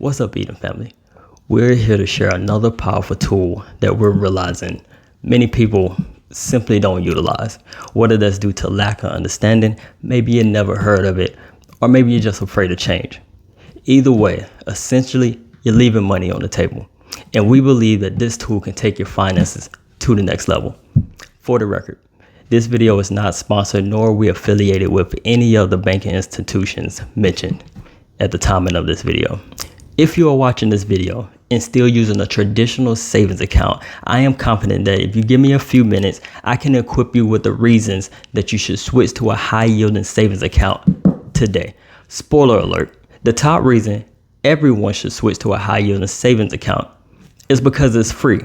What's up, Eden family? We're here to share another powerful tool that we're realizing many people simply don't utilize. Whether that's due to lack of understanding, maybe you never heard of it, or maybe you're just afraid of change. Either way, essentially, you're leaving money on the table. And we believe that this tool can take your finances to the next level. For the record, this video is not sponsored nor are we affiliated with any of the banking institutions mentioned at the timing of this video. If you are watching this video and still using a traditional savings account, I am confident that if you give me a few minutes, I can equip you with the reasons that you should switch to a high yielding savings account today. Spoiler alert, the top reason everyone should switch to a high yielding savings account is because it's free.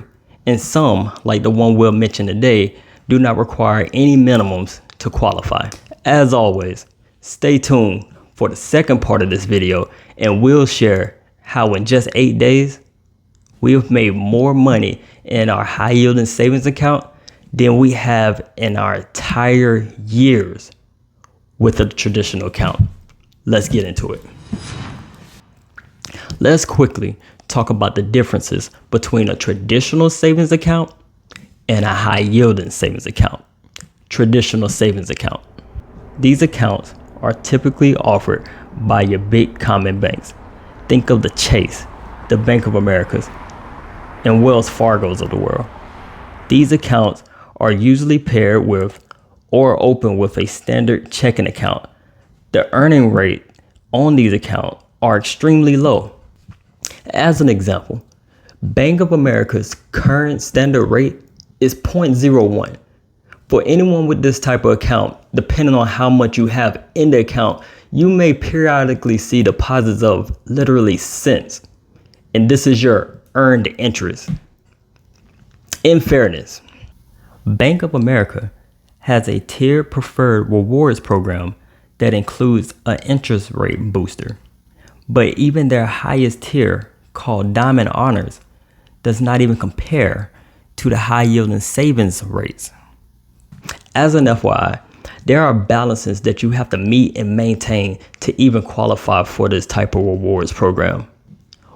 And some, like the one we'll mention today, do not require any minimums to qualify. As always, stay tuned for the second part of this video and we'll share how in just 8 days, we have made more money in our high yielding savings account than we have in our entire years with a traditional account. Let's get into it. Let's quickly talk about the differences between a traditional savings account and a high yielding savings account. Traditional savings account. These accounts are typically offered by your big common banks. Think of the Chase, the Bank of Americas, and Wells Fargo's of the world. These accounts are usually paired with or open with a standard checking account. The earning rate on these accounts are extremely low. As an example, Bank of America's current standard rate is 0.01. For anyone with this type of account, depending on how much you have in the account, you may periodically see deposits of literally cents. And this is your earned interest. In fairness, Bank of America has a tiered preferred rewards program that includes an interest rate booster. But even their highest tier, called Diamond Honors, does not even compare to the high yielding savings rates. As an FYI, there are balances that you have to meet and maintain to even qualify for this type of rewards program.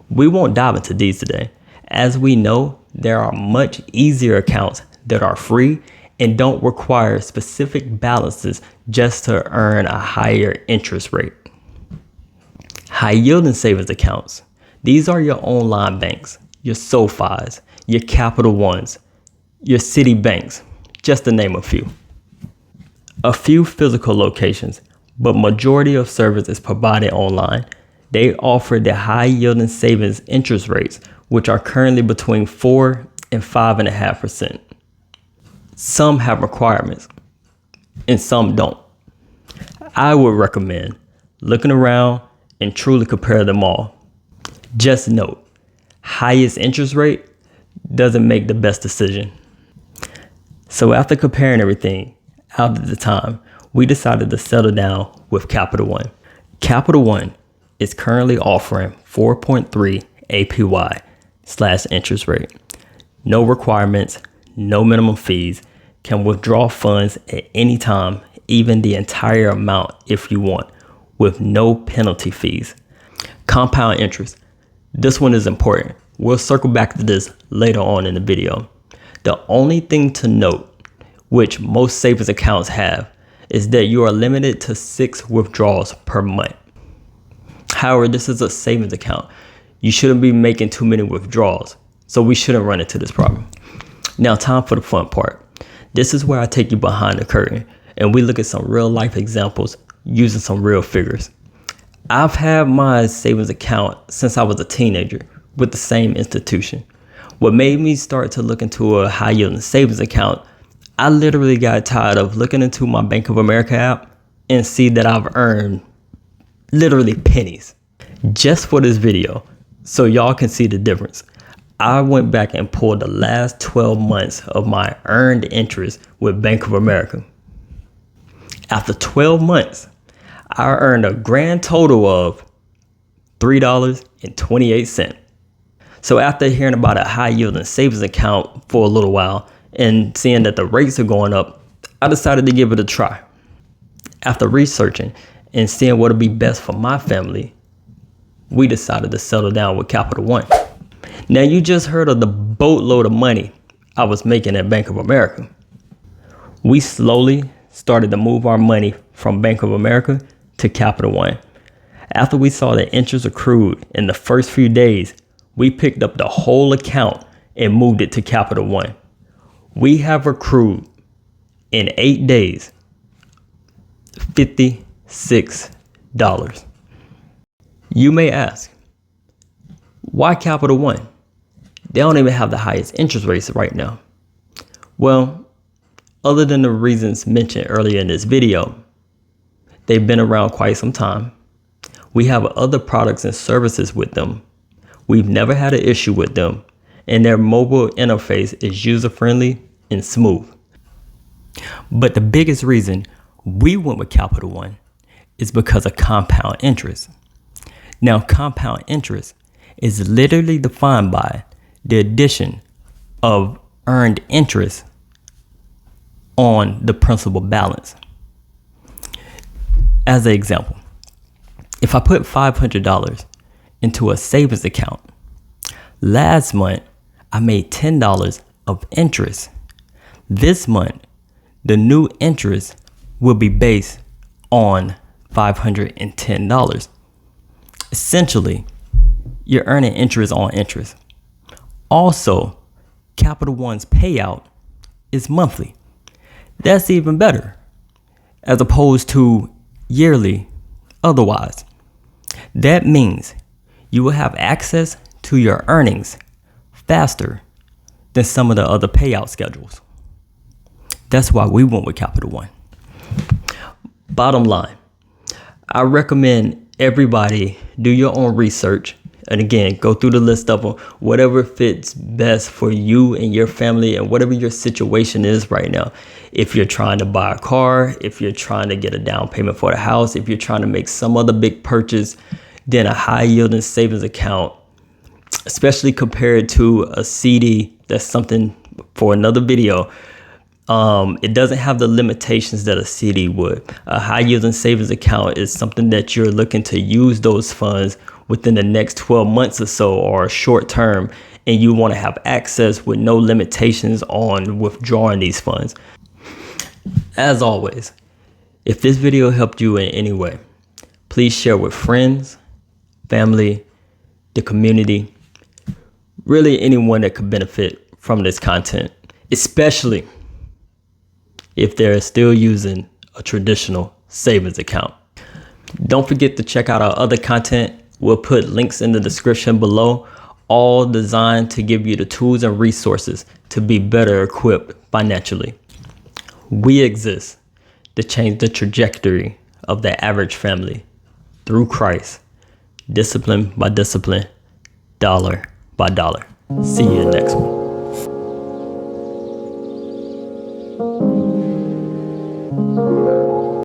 We won't dive into these today. As we know, there are much easier accounts that are free and don't require specific balances just to earn a higher interest rate. High yielding savings accounts. These are your online banks, your SoFis, your Capital Ones, your City Banks, just to name a few. A few physical locations, but majority of service is provided online. They offer the high yielding savings interest rates, which are currently between 4 and 5.5%. Some have requirements and some don't. I would recommend looking around and truly compare them all. Just note, highest interest rate doesn't make the best decision. So after comparing everything out at the time, we decided to settle down with Capital One. Capital One is currently offering 4.3 APY/interest rate. No requirements, no minimum fees, can withdraw funds at any time, even the entire amount if you want, with no penalty fees. Compound interest. This one is important. We'll circle back to this later on in the video. The only thing to note, which most savings accounts have, is that you are limited to 6 withdrawals per month. However, this is a savings account. You shouldn't be making too many withdrawals, so we shouldn't run into this problem. Now, time for the fun part. This is where I take you behind the curtain and we look at some real life examples using some real figures. I've had my savings account since I was a teenager with the same institution. What made me start to look into a high yielding savings account, I literally got tired of looking into my Bank of America app and see that I've earned literally pennies. Just for this video, so y'all can see the difference, I went back and pulled the last 12 months of my earned interest with Bank of America. After 12 months, I earned a grand total of $3.28. So after hearing about a high yielding savings account for a little while and seeing that the rates are going up, I decided to give it a try. After researching and seeing what would be best for my family, we decided to settle down with Capital One. Now, you just heard of the boatload of money I was making at Bank of America. We slowly started to move our money from Bank of America to Capital One. After we saw the interest accrued in the first few days, we picked up the whole account and moved it to Capital One. We have accrued in 8 days $56. You may ask, why Capital One? They don't even have the highest interest rates right now. Well, other than the reasons mentioned earlier in this video, they've been around quite some time. We have other products and services with them. We've never had an issue with them, and their mobile interface is user-friendly and smooth. But the biggest reason we went with Capital One is because of compound interest. Now, compound interest is literally defined by the addition of earned interest on the principal balance. As an example, if I put $500 into a savings account, last month I made $10 of interest. This month, the new interest will be based on $510. Essentially, you're earning interest on interest. Also, Capital One's payout is monthly. That's even better, as opposed to yearly otherwise. That means you will have access to your earnings faster than some of the other payout schedules. That's why we went with Capital One. Bottom line, I recommend everybody do your own research. And again, go through the list of them, whatever fits best for you and your family and whatever your situation is right now. If you're trying to buy a car, if you're trying to get a down payment for the house, if you're trying to make some other big purchase, then a high yielding savings account, especially compared to a CD, that's something for another video. It doesn't have the limitations that a CD would. A high yielding savings account is something that you're looking to use those funds within the next 12 months or so, or short term, and you want to have access with no limitations on withdrawing these funds. As always, if this video helped you in any way, please share with friends, family, the community, really anyone that could benefit from this content, especially if they're still using a traditional savings account. Don't forget to check out our other content. We'll put links in the description below, all designed to give you the tools and resources to be better equipped financially. We exist to change the trajectory of the average family through Christ, discipline by discipline, dollar by dollar. See you next one.